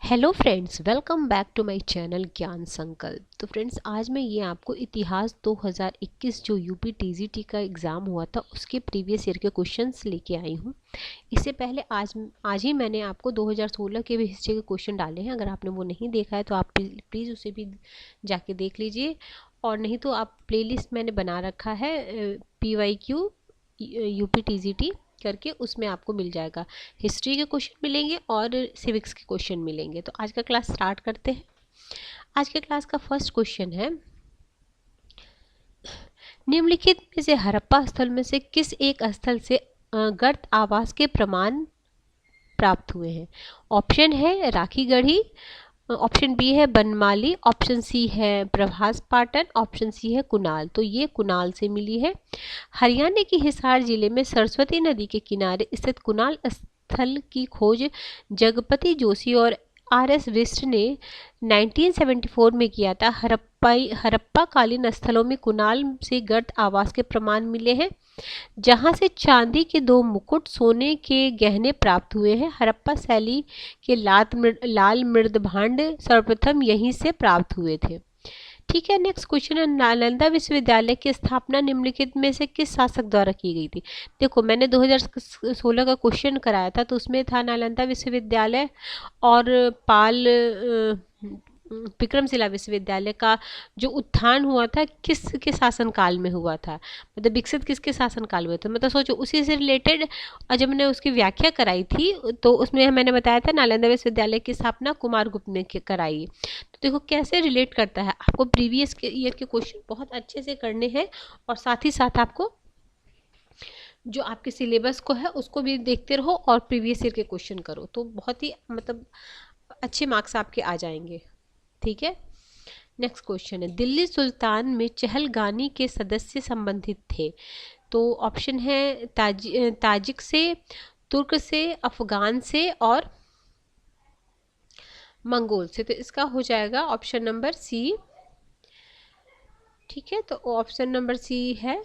Hello friends, welcome back to my channel Gyan Sankalp. तो friends, आज मैं ये आपको इतिहास 2021 जो यूपी टीजीटी का एग्ज़ाम हुआ था उसके प्रीवियस ईयर के क्वेश्चंस लेके आई हूँ। इससे पहले आज ही मैंने आपको 2016 के भी हिस्ट्री के क्वेश्चन डाले हैं। अगर आपने वो नहीं देखा है तो आप प्लीज़ उसे भी जाके देख लीजिए, और नहीं तो आप प्लेलिस्ट मैंने बना रखा है PYQ यूपी टीजीटी करके, उसमें आपको मिल जाएगा। हिस्ट्री के क्वेश्चन मिलेंगे और सिविक्स के क्वेश्चन मिलेंगे। तो आज का क्लास स्टार्ट करते हैं। आज के क्लास का फर्स्ट क्वेश्चन है, निम्नलिखित में से हड़प्पा स्थल में से किस एक स्थल से गर्त आवास के प्रमाण प्राप्त हुए हैं? ऑप्शन है राखी गढ़ी, ऑप्शन बी है बनमाली, ऑप्शन सी है प्रभास पाटन, ऑप्शन सी है कुणाल। तो ये कुणाल से मिली है। हरियाणा के हिसार जिले में सरस्वती नदी के किनारे स्थित कुणाल स्थल की खोज जगपति जोशी और RS विस्ट ने 1974 में किया था। हड़प्पा कालीन स्थलों में कुणाल से गर्त आवास के प्रमाण मिले हैं, जहां से चांदी के 2 मुकुट, सोने के गहने प्राप्त हुए हैं। हड़प्पा शैली के लाल मृदभांड सर्वप्रथम यहीं से प्राप्त हुए थे। ठीक है, नेक्स्ट क्वेश्चन है, नालंदा विश्वविद्यालय की स्थापना निम्नलिखित में से किस शासक द्वारा की गई थी? देखो, मैंने 2016 का क्वेश्चन कराया था तो उसमें था नालंदा विश्वविद्यालय और पाल विक्रमशिला विश्वविद्यालय का जो उत्थान हुआ था किसके शासनकाल में हुआ था, मतलब विकसित किसके शासनकाल में था। मतलब सोचो, उसी से रिलेटेड। और जब मैंने उसकी व्याख्या कराई थी तो उसमें मैंने बताया था नालंदा विश्वविद्यालय की स्थापना कुमारगुप्त ने कराई। तो देखो कैसे रिलेट करता है। आपको प्रीवियस ईयर के क्वेश्चन बहुत अच्छे से करने हैं और साथ ही साथ आपको जो आपके सिलेबस को है उसको भी देखते रहो और प्रीवियस ईयर के क्वेश्चन करो, तो बहुत ही मतलब अच्छे मार्क्स आपके आ जाएंगे। ठीक है, नेक्स्ट क्वेश्चन है, दिल्ली सुल्तान में चहलगानी के सदस्य संबंधित थे? तो ऑप्शन है ताजिक से, तुर्क से, अफगान से और मंगोल से। तो इसका हो जाएगा ऑप्शन नंबर सी। ठीक है, तो ऑप्शन नंबर सी है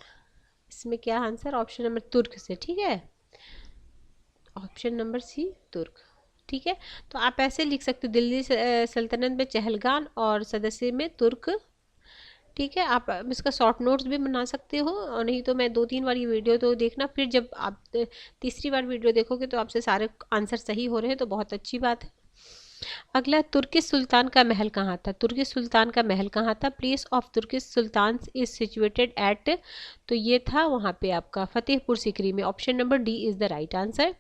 इसमें क्या आंसर, ऑप्शन नंबर तुर्क से। ठीक है, ऑप्शन नंबर सी तुर्क। ठीक है, तो आप ऐसे लिख सकते हो, दिल्ली सल्तनत में चहलगान और सदस्य में तुर्क। ठीक है, आप इसका शॉर्ट नोट्स भी बना सकते हो, और नहीं तो मैं 2-3 बार ये वीडियो तो देखना, फिर जब आप तीसरी बार वीडियो देखोगे तो आपसे सारे आंसर सही हो रहे हैं तो बहुत अच्छी बात है। अगला, तुर्की सुल्तान का महल कहाँ था? तुर्की सुल्तान का महल कहाँ था? Place of Turki sultan is situated at, तो ये था वहाँ पे आपका फतेहपुर सीकरी में। Option number D is the right answer.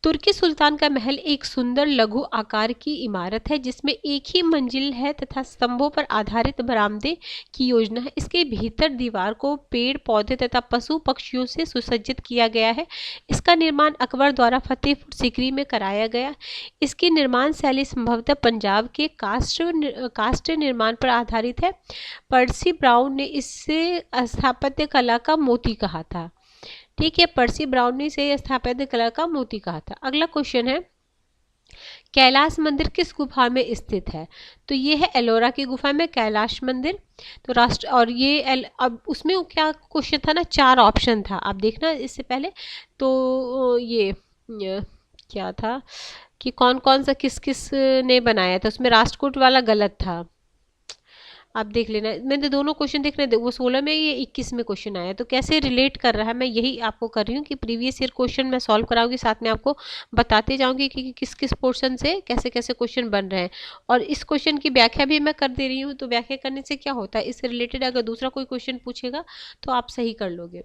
तुर्की सुल्तान का महल एक सुंदर लघु आकार की इमारत है जिसमें एक ही मंजिल है तथा स्तंभों पर आधारित बरामदे की योजना है। इसके भीतर दीवार को पेड़ पौधे तथा पशु पक्षियों से सुसज्जित किया गया है। इसका निर्माण अकबर द्वारा फतेहपुर सीकरी में कराया गया। इसकी निर्माण शैली संभवतः पंजाब के काष्ठ निर्माण पर आधारित है। पर्सी ब्राउन ने इसे स्थापत्य कला का मोती कहा था। ठीक है, पर्सी ब्राउन ने इसे स्थापत्य कला का मोती कहा था। अगला क्वेश्चन है, कैलाश मंदिर किस गुफा में स्थित है? तो ये है एलोरा की गुफा में कैलाश मंदिर। तो राष्ट्र और ये अब उसमें क्या क्वेश्चन था ना, 4 ऑप्शन था, आप देखना इससे पहले। तो ये क्या था कि कौन कौन सा किस किस ने बनाया था, उसमें राष्ट्रकूट वाला गलत था। आप देख लेना, मैंने दोनों क्वेश्चन देख रहे थे, वो 16 में, ये 21 में क्वेश्चन आया। तो कैसे रिलेट कर रहा है मैं यही आपको कर रही हूँ कि प्रीवियस ईयर क्वेश्चन मैं सॉल्व कराऊंगी, साथ में आपको बताते जाऊंगी कि किस किस पोर्शन से कैसे कैसे क्वेश्चन बन रहे हैं। और इस क्वेश्चन की व्याख्या भी मैं कर दे रही हूँ। तो व्याख्या करने से क्या होता है, इससे रिलेटेड अगर दूसरा कोई क्वेश्चन पूछेगा तो आप सही कर लोगे।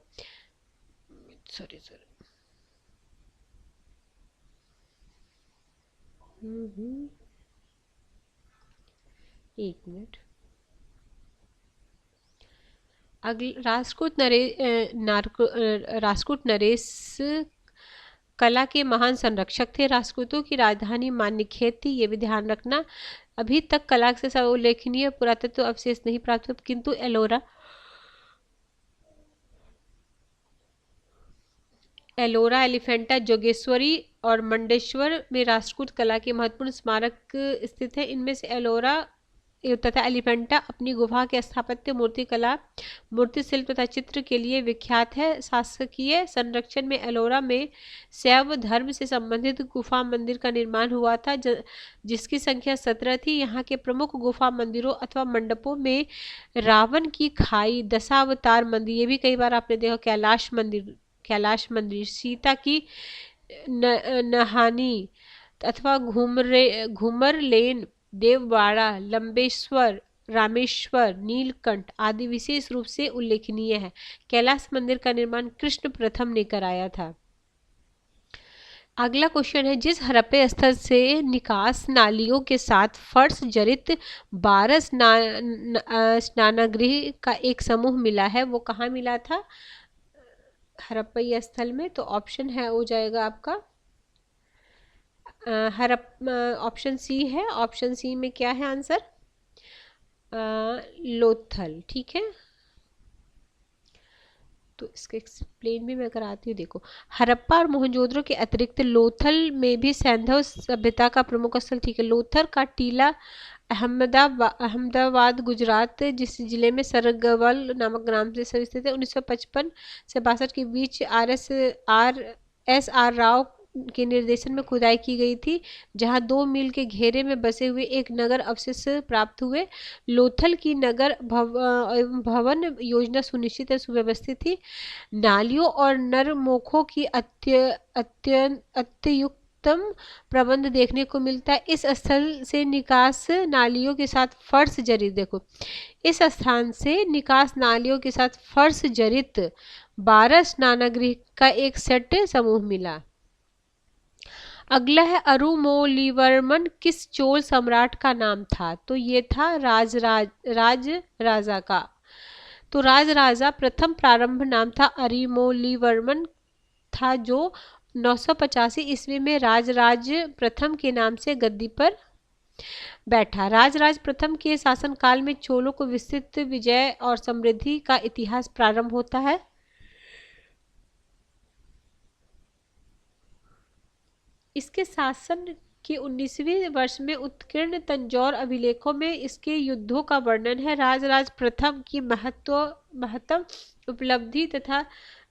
सॉरी एक मिनट। राष्ट्रकूट नरेश कला के महान संरक्षक थे। राष्ट्रकूटों की राजधानी मान्यखेत थी, ये भी ध्यान रखना। अभी तक कला से सब उल्लेखनीय पुरातत्व अवशेष नहीं प्राप्त हुए, किंतु एलोरा, एलिफेंटा, जोगेश्वरी और मंडेश्वर में राष्ट्रकूट कला के महत्वपूर्ण स्मारक स्थित है। इनमें से एलोरा तथा एलिफेंटा अपनी गुफा के स्थापत्य, मूर्तिकला, मूर्ति शिल्प तथा चित्र के लिए विख्यात है। शासकीय संरक्षण में एलोरा में शैव धर्म से संबंधित गुफा मंदिर का निर्माण हुआ था, जिसकी संख्या 17 थी। यहाँ के प्रमुख गुफा मंदिरों अथवा मंडपों में रावण की खाई, दशावतार मंदिर, ये भी कई बार आपने देखा, कैलाश मंदिर, सीता की नहानी अथवा घूमर लेन, देववाड़ा, लंबेश्वर, रामेश्वर, नीलकंठ आदि विशेष रूप से उल्लेखनीय है। कैलाश मंदिर का निर्माण कृष्ण प्रथम ने कराया था। अगला क्वेश्चन है, जिस हड़प्पा स्थल से निकास नालियों के साथ फर्श जड़ित 12 स्नानगृह का एक समूह मिला है, वो कहाँ मिला था हड़प्पा स्थल में? तो ऑप्शन है हो जाएगा आपका ऑप्शन सी है। ऑप्शन सी में क्या है आंसर? लोथल। ठीक है, तो इसका एक्सप्लेन भी मैं कराती हूँ। देखो, हड़प्पा और मोहनजोदड़ो के अतिरिक्त लोथल में भी सैंधव सभ्यता का प्रमुख स्थल। ठीक है, लोथल का टीला अहमदाबाद गुजरात जिस जिले में सरगवल नामक ग्राम से स्थित है। 1955 से 62 के बीच RSR राव के निर्देशन में खुदाई की गई थी, जहां 2 मील के घेरे में बसे हुए एक नगर अवशेष प्राप्त हुए। लोथल की नगर भवन योजना सुनिश्चित और सुव्यवस्थित थी। नालियों और नरमोखों की अत्युत्तम प्रबंध देखने को मिलता है। इस स्थल से निकास नालियों के साथ फर्श जड़ित, देखो, इस स्थान से निकास नालियों के साथ फर्श जड़ित 12 स्नानगृह का एक सेट समूह मिला। अगला है, अरुमोलिवर्मन किस चोल सम्राट का नाम था? तो ये था राजा का। तो राजा प्रथम प्रारंभ नाम था अरिमोलिवर्मन था, जो 985 ईस्वी में राज प्रथम के नाम से गद्दी पर बैठा। राज प्रथम के शासनकाल में चोलों को विस्तृत विजय और समृद्धि का इतिहास प्रारंभ होता है। इसके शासन के 19वें वर्ष में उत्कीर्ण तंजौर अभिलेखों में इसके युद्धों का वर्णन है। राज प्रथम की महत्तम उपलब्धि तथा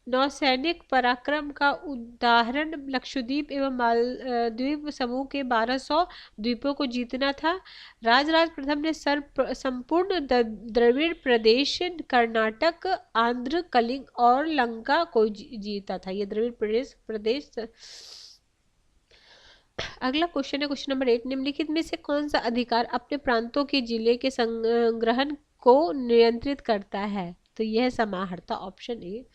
नौसैनिक पराक्रम का उदाहरण लक्षद्वीप एवं मालदीव समूह के 1200 द्वीपों को जीतना था। राज प्रथम ने संपूर्ण द्रविड़ प्रदेश, कर्नाटक, आंध्र, कलिंग और लंका को जीता था। ये द्रविड़ प्रदेश। अगला क्वेश्चन है क्वेश्चन नंबर 8, निम्नलिखित में से कौन सा अधिकार अपने प्रांतों के जिले के संग्रहण को नियंत्रित करता है? तो यह समाहर्ता, ऑप्शन ए।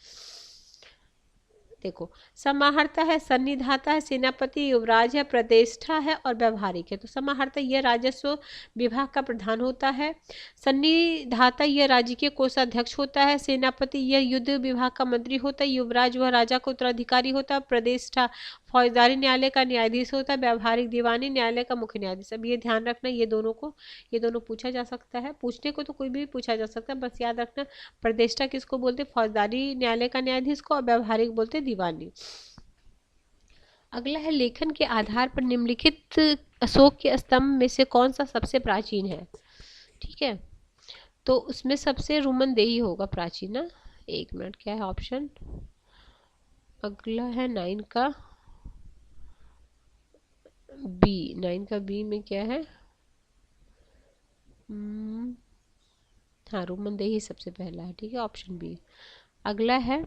देखो, समाहर्ता है, सन्निधाता है, सेनापति, युवराज है, प्रतिष्ठा है और व्यवहारिक है। तो समाहर्ता यह राजस्व विभाग का प्रधान होता है। सन्निधाता यह राज्य के कोषाध्यक्ष होता है। सेनापति यह युद्ध विभाग का मंत्री होता है। युवराज वह राजा का उत्तराधिकारी होता है। प्रतिष्ठा फौजदारी न्यायालय का न्यायाधीश होता है। व्यवहारिक दीवानी न्यायालय का मुख्य न्यायाधीश। अब ये ध्यान रखना, ये दोनों पूछा जा सकता है। पूछने को तो कोई भी पूछा जा सकता है, बस याद रखना प्रतिष्ठा किसको बोलते? फौजदारी न्यायालय का न्यायाधीश को, और व्यवहारिक बोलते दीवानी। अगला है, लेखन के आधार पर निम्नलिखित अशोक के स्तंभ में से कौन सा सबसे प्राचीन है? ठीक है, तो उसमें सबसे रुमनदेही होगा प्राचीन ना। 1 मिनट, क्या है ऑप्शन? अगला है 9 का बी। 9 का बी में क्या है? हाँ, रुमनदेही सबसे पहला है। ठीक है, ऑप्शन बी। अगला है,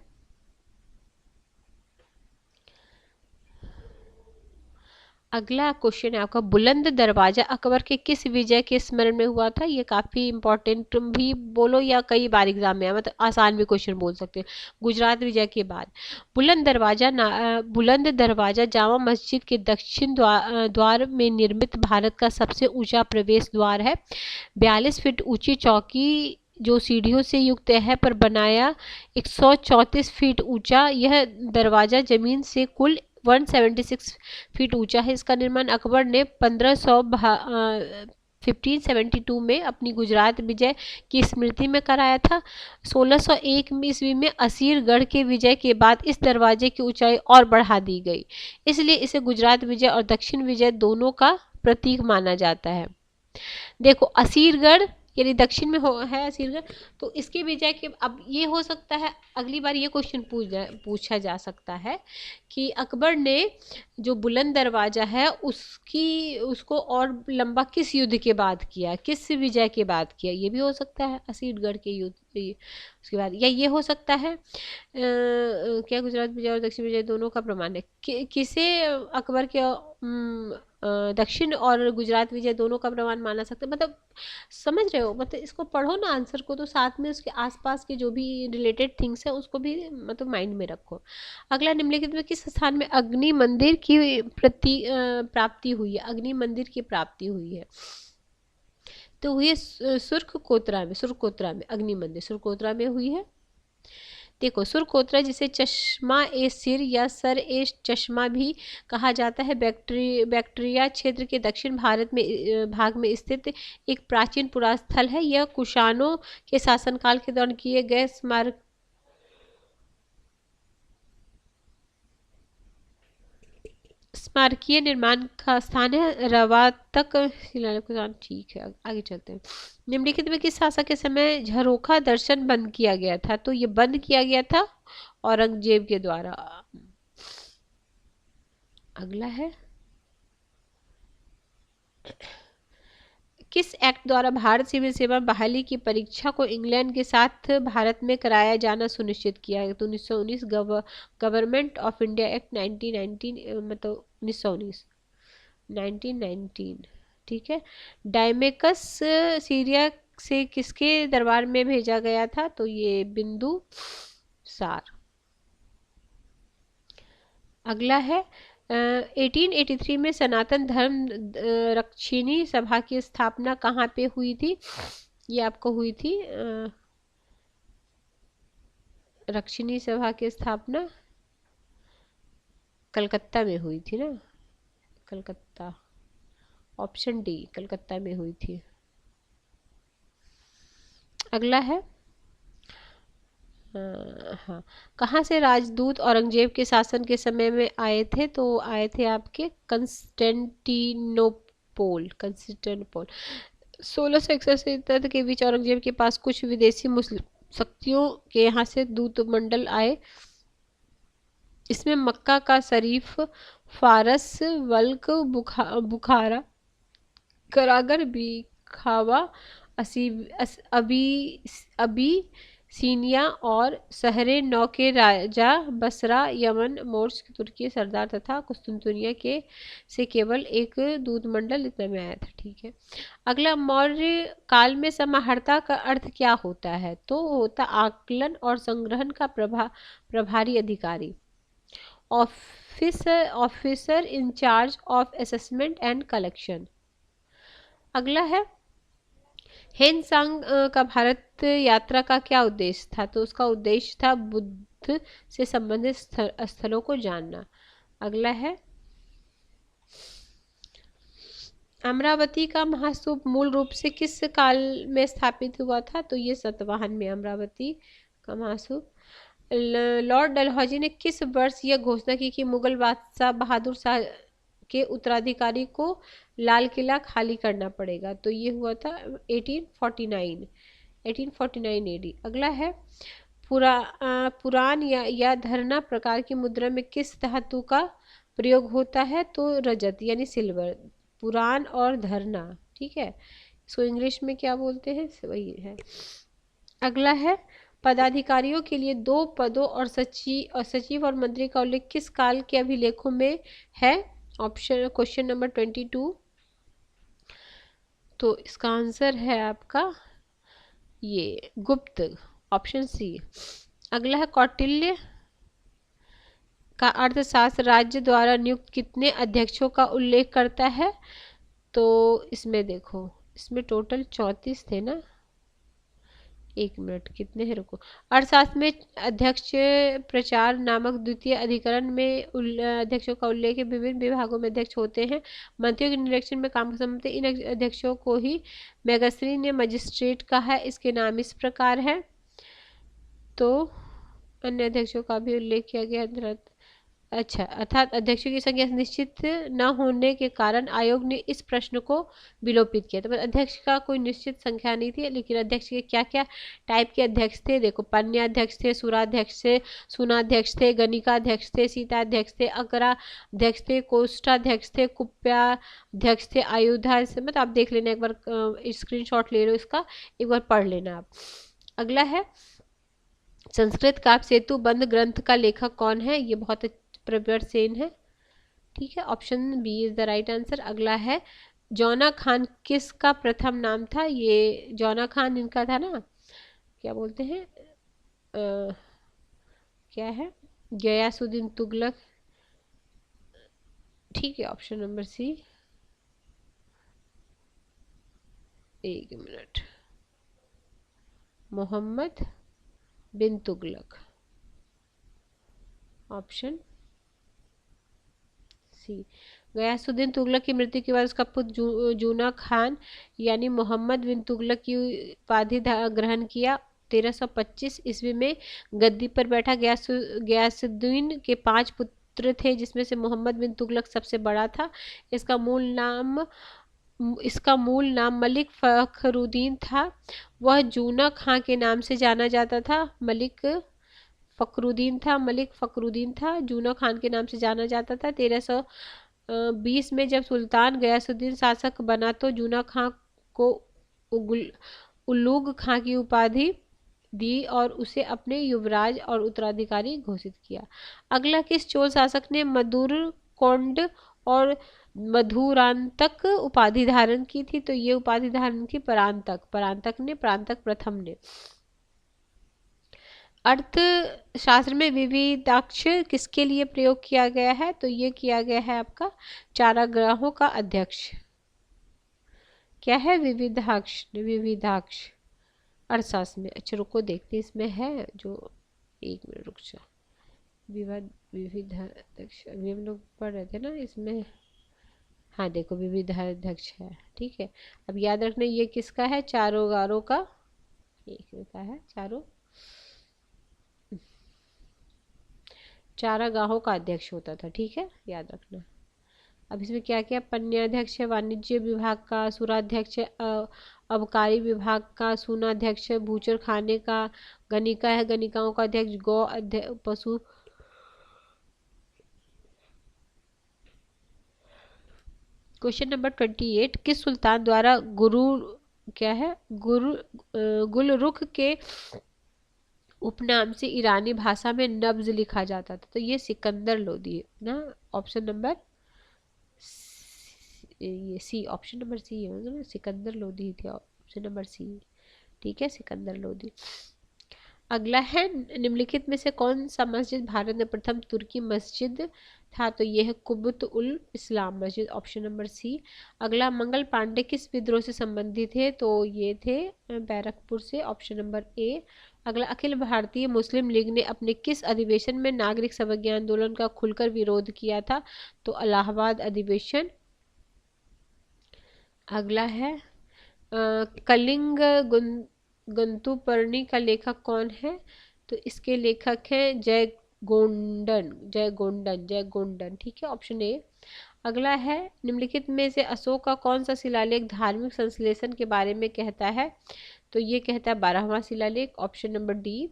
अगला क्वेश्चन है आपका, बुलंद दरवाजा अकबर के किस विजय के स्मरण में हुआ था? ये काफी इंपॉर्टेंट भी बोलो या कई बार एग्जाम में, मतलब आसान भी क्वेश्चन बोल सकते हैं। गुजरात विजय के बाद बुलंद दरवाजा जामा मस्जिद के दक्षिण द्वार में निर्मित भारत का सबसे ऊंचा प्रवेश द्वार है। 42 फीट ऊंची चौकी जो सीढ़ियों से युक्त है पर बनाया 134 फीट ऊंचा यह दरवाजा जमीन से कुल 176 फीट ऊंचा है। इसका निर्माण अकबर ने 1572 में अपनी गुजरात विजय की स्मृति में कराया था। 1601 ईस्वी में असीरगढ़ के विजय के बाद इस दरवाजे की ऊंचाई और बढ़ा दी गई, इसलिए इसे गुजरात विजय और दक्षिण विजय दोनों का प्रतीक माना जाता है। देखो असीरगढ़ यानी दक्षिण में है असीरगढ़, तो इसके बजाय कि अब ये हो सकता है अगली बार ये क्वेश्चन पूछा जा सकता है कि अकबर ने जो बुलंद दरवाजा है उसको और लंबा किस युद्ध के बाद किया, किस विजय के बाद किया, ये भी हो सकता है असीरगढ़ के युद्ध उसके बाद। या ये हो सकता है क्या गुजरात विजय और दक्षिण विजय दोनों का प्रमाण है, किसे अकबर के दक्षिण और गुजरात विजय दोनों का प्रमाण माना सकता है। मतलब समझ रहे हो, मतलब इसको पढ़ो ना आंसर को, तो साथ में उसके आसपास के जो भी रिलेटेड थिंग्स है उसको भी मतलब माइंड में रखो। अगला, निम्नलिखित में किस स्थान में अग्नि मंदिर की प्राप्ति हुई है, अग्नि मंदिर की प्राप्ति हुई है, तो हुई है सुर्खकोत्रा में, सुरकोत्रा में अग्नि मंदिर सुरकोत्रा में हुई है। देखो सुरकोत्रा जिसे चश्मा ए सिर या सर ए चश्मा भी कहा जाता है, बैक्ट्रिया क्षेत्र के दक्षिण भारत में भाग में स्थित एक प्राचीन पुरास्थल है। यह कुषाणों के शासनकाल के दौरान किए गए स्मारकीय निर्माण का स्थान है। रवातक शिलालेख, ठीक है आगे चलते हैं। निम्नलिखित में किस शासक के समय झरोखा दर्शन बंद किया गया था, तो ये बंद किया गया था औरंगजेब के द्वारा। अगला है, किस एक्ट द्वारा भारत सिविल सेवा बहाली की परीक्षा को इंग्लैंड के साथ भारत में कराया जाना सुनिश्चित किया है, तो 1919 गवर्नमेंट ऑफ इंडिया एक्ट 1919, मतलब 1919, ठीक है। डायमेकस सीरिया से किसके दरबार में भेजा गया था, तो ये बिंदु सार। अगला है 1883 में सनातन धर्म रक्षिणी सभा की स्थापना कहाँ पे हुई थी, ये आपको हुई थी रक्षिणी सभा की स्थापना कलकत्ता में हुई थी ना, कलकत्ता, ऑप्शन डी कलकत्ता में हुई थी। अगला है हाँ, कहाँ से राजदूत औरंगजेब के शासन के समय में आए थे, तो आए थे आपके कंस्टेंटिनोपोल। 1661 के बीच औरंगजेब के पास कुछ विदेशी मुस्लिम शक्तियों के यहाँ से दूत मंडल आए। इसमें मक्का का शरीफ, फारस, वल्क, बुखारा, करागर, बिखावा, अभी सीनिया और शहरे नौ के राजा, बसरा, यमन, मोर्स, तुर्की सरदार तथा कुस्तुनतुनिया के से केवल एक दूत मंडल इतना में आया था, ठीक है। अगला, मौर्य काल में समाहर्ता का अर्थ क्या होता है, तो होता आकलन और संग्रहण का प्रभारी अधिकारी, officer in charge of assessment and collection. अगला है, हेनसांग का भारत यात्रा का क्या उद्देश्य था, तो उसका उद्देश्य था बुद्ध से संबंधित स्थलों को जानना। अगला है, अमरावती का महास्तूप मूल रूप से किस काल में स्थापित हुआ था, तो ये सातवाहन में अमरावती का महास्तूप। लॉर्ड डलहौजी ने किस वर्ष यह घोषणा की कि मुगल बादशाह बहादुर शाह के उत्तराधिकारी को लाल किला खाली करना पड़ेगा, तो ये हुआ था 1849 एडी। अगला है, पुराण या धरना प्रकार की मुद्रा में किस धातु का प्रयोग होता है, तो रजत यानी सिल्वर। पुराण और धरना, ठीक है, इसको इंग्लिश में क्या बोलते हैं, वही है। अगला है, पदाधिकारियों के लिए 2 पदों और सचिव और मंत्री का उल्लेख किस काल के अभिलेखों में है, ऑप्शन क्वेश्चन नंबर 22, तो इसका आंसर है आपका ये गुप्त, ऑप्शन सी। अगला है, कौटिल्य का अर्थशास्त्र राज्य द्वारा नियुक्त कितने अध्यक्षों का उल्लेख करता है, तो इसमें देखो, इसमें टोटल 34 थे ना, 1 मिनट कितने हैं, रुको। अर्थशास्त्र में अध्यक्ष प्रचार नामक द्वितीय अधिकरण में अध्यक्षों का उल्लेख है। विभिन्न विभागों में अध्यक्ष होते हैं। मंत्रियों के निरीक्षण में काम संबंधित इन अध्यक्षों को ही मैगस्त्री ने मजिस्ट्रेट कहा है। इसके नाम इस प्रकार है, तो अन्य अध्यक्षों का भी उल्लेख किया गया। अच्छा, अर्थात अध्यक्षों की संख्या निश्चित न होने के कारण आयोग ने इस प्रश्न को विलोपित किया। तो अध्यक्ष का कोई निश्चित संख्या नहीं थी, लेकिन अध्यक्ष के क्या क्या टाइप के अध्यक्ष थे, देखो पन्याध्यक्ष थे, सुराध्यक्ष थे, सुनाध्यक्ष थे, गणिकाध्यक्ष थे, सीताध्यक्ष थे, अग्राध्यक्ष थे, कोष्ठाध्यक्ष थे, कुप्याध्यक्ष थे, आयुधाध्यक्ष। मतलब आप देख लेना एक बार, स्क्रीनशॉट ले लो इसका, एक बार पढ़ लेना आप। अगला है संस्कृत काव्य सेतु बंध ग्रंथ का लेखक कौन है? ये बहुत प्रबल सेन है, ठीक है, option B is the right answer. अगला है जौना खान किसका प्रथम नाम था? ये जौना खान इनका था ना, क्या बोलते हैं, क्या है, गयासुद्दीन तुगलक, ठीक है, ऑप्शन नंबर सी। एक minute, Mohammad bin Tughlaq, option C. Ghiyasuddin Tughlaq की मृत्यु के बाद उसका पुत्र जूना खान यानी मोहम्मद बिन तुगलक की उपाधि ग्रहण किया। 1325 ईस्वी में गद्दी पर बैठा। गयासुद्दीन के 5 पुत्र थे, जिसमें से मोहम्मद बिन तुगलक सबसे बड़ा था। इसका मूल नाम मलिक फखरुद्दीन था। वह जूना खां के नाम से जाना जाता था। मलिक फखरुद्दीन था, जूना खान के नाम से जाना जाता था। 1320 में जब सुल्तान गयासुद्दीन शासक बना तो जूना खां को उलूग खां की उपाधि दी और उसे अपने युवराज और उत्तराधिकारी घोषित किया। अगला किस चोल शासक ने मधुर कोंड और मधुरांतक उपाधि धारण की थी? तो ये उपाधि धारण की परांतक प्रथम ने। अर्थशास्त्र में विविधाक्ष किसके लिए प्रयोग किया गया है? तो ये किया गया है आपका चारागाहों का अध्यक्ष। क्या है? विविधाक्ष अर्थशास्त्र में। अच्छा रुको देखते इसमें है जो, एक मिनट रुक जा, विविधाध्यक्ष अभी हम लोग पढ़ रहे थे ना इसमें। हाँ देखो विविधाध्यक्ष है, ठीक है। अब याद रखना ये किसका है? चारागाहों का, एक का है चारागाहों का अध्यक्ष होता था, ठीक है, याद रखना। अब इसमें क्या क्या, पन्याध्यक्ष है वाणिज्य विभाग का, सुराध्यक्ष है अबकारी विभाग का, सुनाध्यक्ष है भूचर खाने का, गणिका है गणिकाओं का अध्यक्ष, गौ पशु। क्वेश्चन नंबर 28, किस सुल्तान द्वारा गुलरुख के उपनाम से ईरानी भाषा में नब्ज लिखा जाता था? तो ये सिकंदर लोदी है ना, ऑप्शन नंबर ये सी, ऑप्शन नंबर सी है, मतलब सिकंदर लोदी थी, ऑप्शन नंबर सी, ठीक है, सिकंदर लोदी। अगला है निम्नलिखित में से कौन सा मस्जिद भारत में प्रथम तुर्की मस्जिद था? तो यह है कुब्बत उल इस्लाम मस्जिद, ऑप्शन नंबर सी। अगला, मंगल पांडे किस विद्रोह से संबंधित थे? तो ये थे बैरकपुर से, ऑप्शन नंबर ए। अगला, अखिल भारतीय मुस्लिम लीग ने अपने किस अधिवेशन में नागरिक समज्ञा आंदोलन का खुलकर विरोध किया था? तो इलाहाबाद अधिवेशन। अगला है कलिंग गंतुपर्णी का लेखक कौन है? तो इसके लेखक हैं जयगोंडन, ठीक है, ऑप्शन ए। अगला है निम्नलिखित में से अशोक का कौन सा शिलालेख धार्मिक संश्लेषण के बारे में कहता है? तो ये कहता है 12वां शिलालेख, ऑप्शन नंबर डी।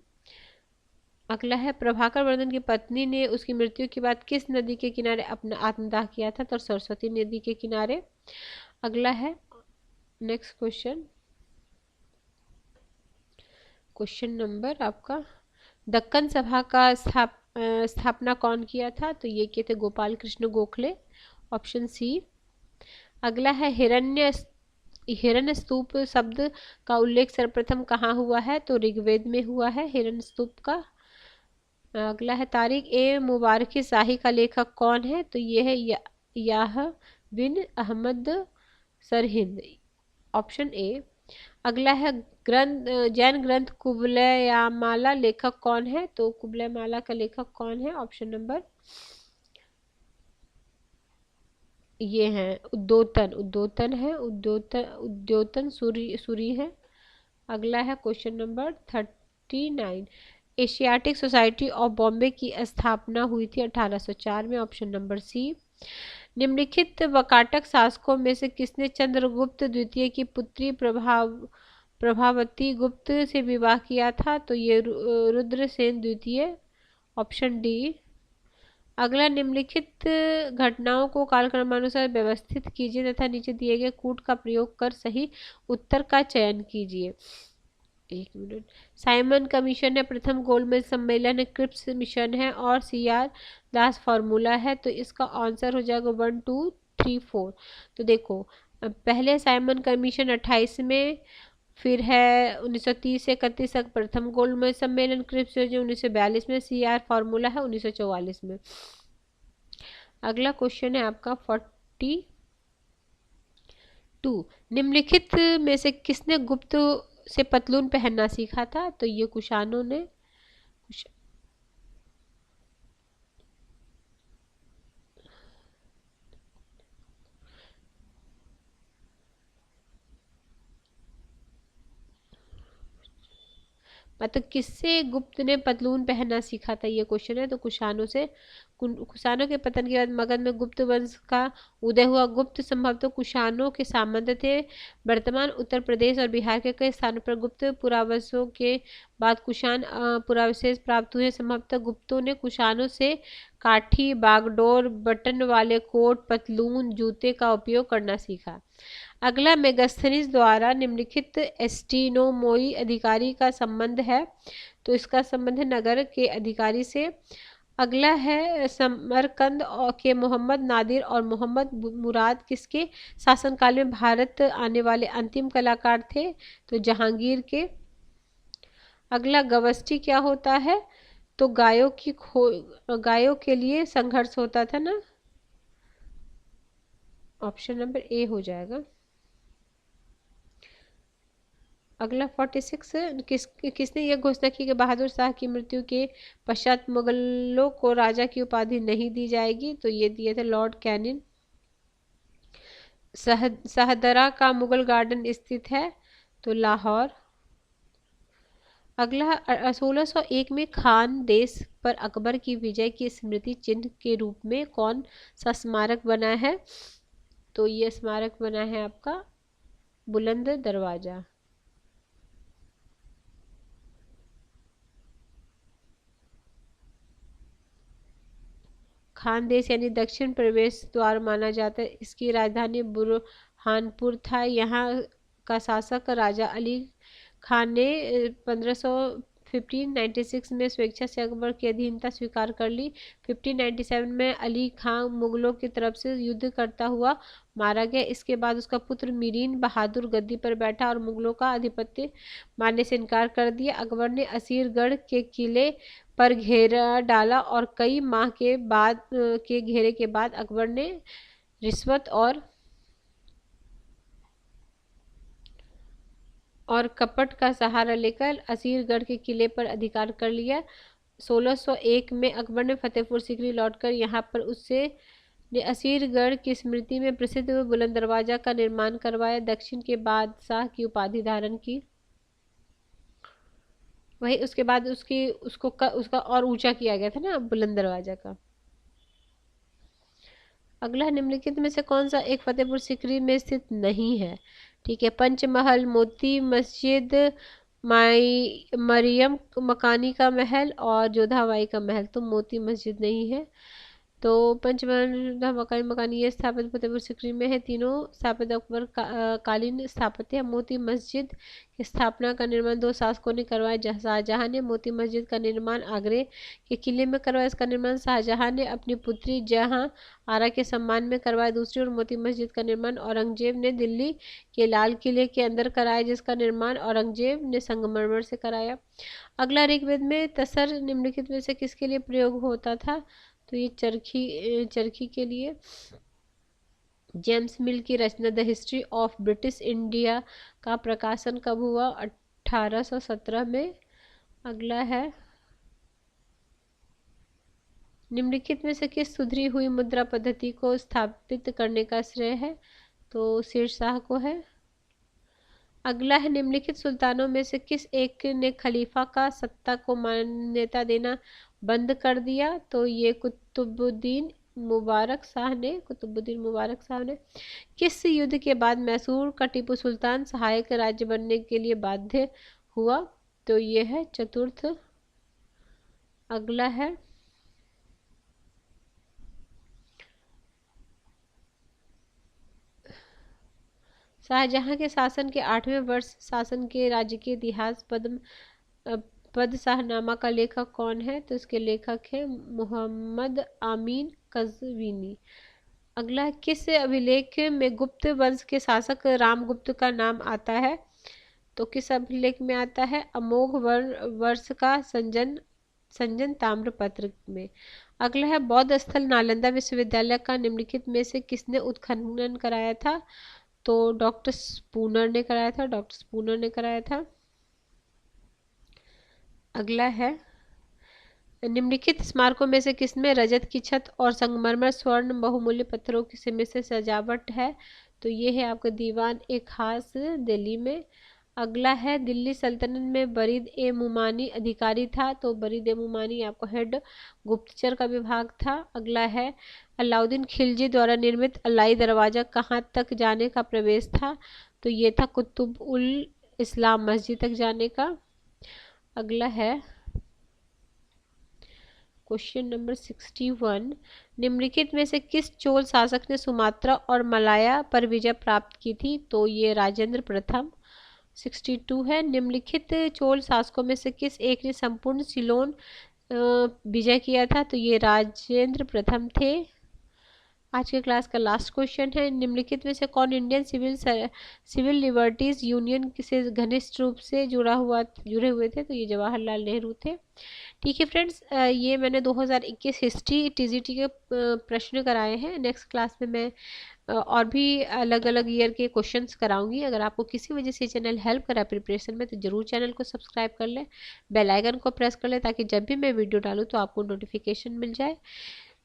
अगला है प्रभाकर वर्धन की पत्नी ने उसकी मृत्यु के बाद किस नदी के किनारे अपना आत्मदाह किया था? तो सरस्वती नदी के किनारे। अगला है नेक्स्ट क्वेश्चन नंबर आपका, दक्कन सभा का स्थापना कौन किया था? तो ये किए थे गोपाल कृष्ण गोखले, ऑप्शन सी। अगला है हिरण्य स्तूप शब्द का उल्लेख सर्वप्रथम कहाँ हुआ है? तो ऋग्वेद में हुआ है हिरण्य स्तूप का। अगला है तारिक ए मुबारकी शाही का लेखक कौन है? तो ये है याह बिन अहमद सरहिंद, ऑप्शन ए। अगला है जैन ग्रंथ कुबलयामाला लेखक कौन है? तो कुबलयामाला का लेखक कौन है? ऑप्शन नंबर ये है उद्योतन सूरी है। अगला है question number 39, Asiatic society of Bombay की स्थापना हुई थी 1804 में, ऑप्शन नंबर सी। निम्नलिखित वाकाटक शासकों में से किसने चंद्रगुप्त द्वितीय की पुत्री प्रभावती गुप्त से विवाह किया था? तो ये रुद्रसेन द्वितीय, ऑप्शन डी। अगला, निम्नलिखित घटनाओं को कालक्रमानुसार व्यवस्थित कीजिए तथा नीचे दिए गए कूट का प्रयोग कर सही उत्तर का चयन कीजिए। एक मिनट। साइमन कमीशन है, प्रथम गोलमेज सम्मेलन है, क्रिप्स मिशन है और CR दास फार्मूला है। तो इसका आंसर हो जाएगा 1 2 3 4। तो देखो, पहले साइमन कमीशन 28 में, फिर है 1930 से 31 तक प्रथम गोलमेज सम्मेलन, क्रिप्स 1942 में, CR फार्मूला है 1944 में। अगला क्वेश्चन है आपका 42। निम्नलिखित में से किसने गुप्त से पतलून पहनना सीखा था? तो ये कुषाणों ने। मतलब किससे गुप्त ने पतलून पहनना सीखा था, ये क्वेश्चन है। तो कुषाणों से। कुषाणों के पतन के बाद मगध में गुप्त वंश का उदय हुआ। गुप्त संभवतः कुषाणों के सामंत थे। वर्तमान उत्तर प्रदेश और बिहार के कई स्थानों पर गुप्त पुरावस्तुओं के बाद कुषाण पुरावशेष प्राप्त हुए। संभवतः गुप्तों ने कुषाणों से काठी, बागडोर, बटन वाले कोट, पतलून, जूते का उपयोग करना सीखा। अगला, मेगास्थनीज द्वारा निम्नलिखित एस्टिनोमोई अधिकारी का संबंध है। तो इसका संबंध है नगर के अधिकारी से। अगला है, समरकंद के मोहम्मद नादिर और मोहम्मद मुराद किसके शासनकाल में भारत आने वाले अंतिम कलाकार थे? तो जहांगीर के। अगला, गवस्टी क्या होता है? तो गायों के लिए संघर्ष होता था ना, ऑप्शन नंबर ए हो जाएगा। अगला 46, किसने यह घोषणा की कि बहादुर शाह की मृत्यु के पश्चात मुगलों को राजा की उपाधि नहीं दी जाएगी? तो ये दिए थे लॉर्ड कैनिंग। सहदरा का मुगल गार्डन स्थित है? तो लाहौर। अगला, 1601 में खान देश पर अकबर की विजय की स्मृति चिन्ह के रूप में कौन सा स्मारक बना है? तो ये स्मारक बना है आपका बुलंद दरवाजा। खानदेश यानी दक्षिण प्रवेश द्वार माना जाता है। इसकी राजधानी बुरहानपुर था। यहाँ का शासक राजा अली खान ने 1596 में स्वेच्छा से अकबर की अधीनता स्वीकार कर ली। 1597 में अली खान मुगलों की तरफ से युद्ध करता हुआ मारा गया। इसके बाद उसका पुत्र मीरीन बहादुर गद्दी पर बैठा और मुगलों का आधिपत्य मानने से इनकार कर दिया। अकबर ने असीरगढ़ के किले पर घेरा डाला और कई माह के घेरे के बाद अकबर ने रिश्वत और कपट का सहारा लेकर असीरगढ़ के किले पर अधिकार कर लिया। 1601 में अकबर ने फतेहपुर सीकरी लौटकर यहाँ पर उससे असीरगढ़ की स्मृति में प्रसिद्ध बुलंद दरवाजा का निर्माण करवाया। दक्षिण के बादशाह की उपाधि धारण की। वही उसके बाद उसका और ऊंचा किया गया था ना बुलंद दरवाजा का। अगला, निम्नलिखित में से कौन सा एक फतेहपुर सीकरी में स्थित नहीं है? ठीक है, पंचमहल, मोती मस्जिद, मरियम मकानी का महल और जोधाबाई का महल। तो मोती मस्जिद नहीं है। तो पंचमहल, मकानी ये स्थापित फतेहपुर सीकरी में है। तीनों स्थापित अकबर कालीन स्थापत्य है। मोती मस्जिद की स्थापना का निर्माण 2 शासकों ने करवाया। शाहजहां ने मोती मस्जिद का निर्माण आगरे के किले में करवाया। इसका निर्माण शाहजहां ने अपनी पुत्री जहां आरा के सम्मान में करवाया। दूसरी ओर मोती मस्जिद का निर्माण औरंगजेब ने दिल्ली के लाल किले के अंदर कराया, जिसका निर्माण औरंगजेब ने संगमरमर से कराया। अगला, ऋग्वेद में तसर निम्नलिखित में से किसके लिए प्रयोग होता था? तो ये चरखी के लिए। जेम्स मिल की रचना the history of British India का प्रकाशन कब हुआ? 1817 में। अगला है, निम्नलिखित में से किस सुधरी हुई मुद्रा पद्धति को स्थापित करने का श्रेय है? तो शेरशाह को है। अगला है, निम्नलिखित सुल्तानों में से किस एक ने खलीफा का सत्ता को मान्यता देना बंद कर दिया? तो ये कुतुबुद्दीन मुबारक शाह ने। किस युद्ध के बाद मैसूर का टीपू सुल्तान सहायक राज्य बनने के लिए बाध्य हुआ? तो ये है चतुर्थ। अगला है, शाहजहां के शासन के 8वें वर्ष शासन के राज्य के इतिहास पद शाहनामा का लेखक कौन है? तो इसके लेखक है मोहम्मद आमीन कज़वीनी। अगला, किस अभिलेख में गुप्त वंश के शासक रामगुप्त का नाम आता है? तो किस अभिलेख में आता है? अमोघ वर्ष का संजन ताम्रपत्र में। अगला है, बौद्ध स्थल नालंदा विश्वविद्यालय का निम्नलिखित में से किसने उत्खनन कराया था? तो डॉक्टर स्पूनर ने कराया था। अगला है, निम्नलिखित स्मारकों में से किसमें रजत की छत और संगमरमर स्वर्ण बहुमूल्य पत्थरों की में से सजावट है? तो ये है आपका दीवान ए खास दिल्ली में। अगला है, दिल्ली सल्तनत में बरीद ए मुमानी अधिकारी था। तो बरीद ए मुमानी आपका हेड गुप्तचर का विभाग था। अगला है, अलाउद्दीन खिलजी द्वारा निर्मित अलाई दरवाजा कहाँ तक जाने का प्रवेश था? तो ये था कुतुब उल इस्लाम मस्जिद तक जाने का। अगला है क्वेश्चन नंबर 61, निम्नलिखित में से किस चोल शासक ने सुमात्रा और मलाया पर विजय प्राप्त की थी? तो ये राजेंद्र प्रथम। 62 है, निम्नलिखित चोल शासकों में से किस एक ने संपूर्ण सिलोन विजय किया था? तो ये राजेंद्र प्रथम थे। आज के क्लास का लास्ट क्वेश्चन है, निम्नलिखित में से कौन इंडियन सिविल लिबर्टीज यूनियन से घनिष्ठ रूप से जुड़े हुए थे? तो ये जवाहरलाल नेहरू थे। ठीक है फ्रेंड्स, ये मैंने 2021 हिस्ट्री टीजीटी के प्रश्न कराए हैं। नेक्स्ट क्लास में मैं और भी अलग अलग ईयर के क्वेश्चंस कराऊंगी। अगर आपको किसी वजह से चैनल हेल्प करा प्रिपरेशन में तो ज़रूर चैनल को सब्सक्राइब कर लें, बेल आइकन को प्रेस कर लें ताकि जब भी मैं वीडियो डालूँ तो आपको नोटिफिकेशन मिल जाए।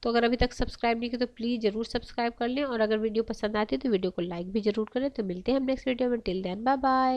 तो अगर अभी तक सब्सक्राइब नहीं किया तो प्लीज़ ज़रूर सब्सक्राइब कर लें, और अगर वीडियो पसंद आती है तो वीडियो को लाइक भी ज़रूर करें। तो मिलते हैं हम नेक्स्ट वीडियो में। Till then bye bye.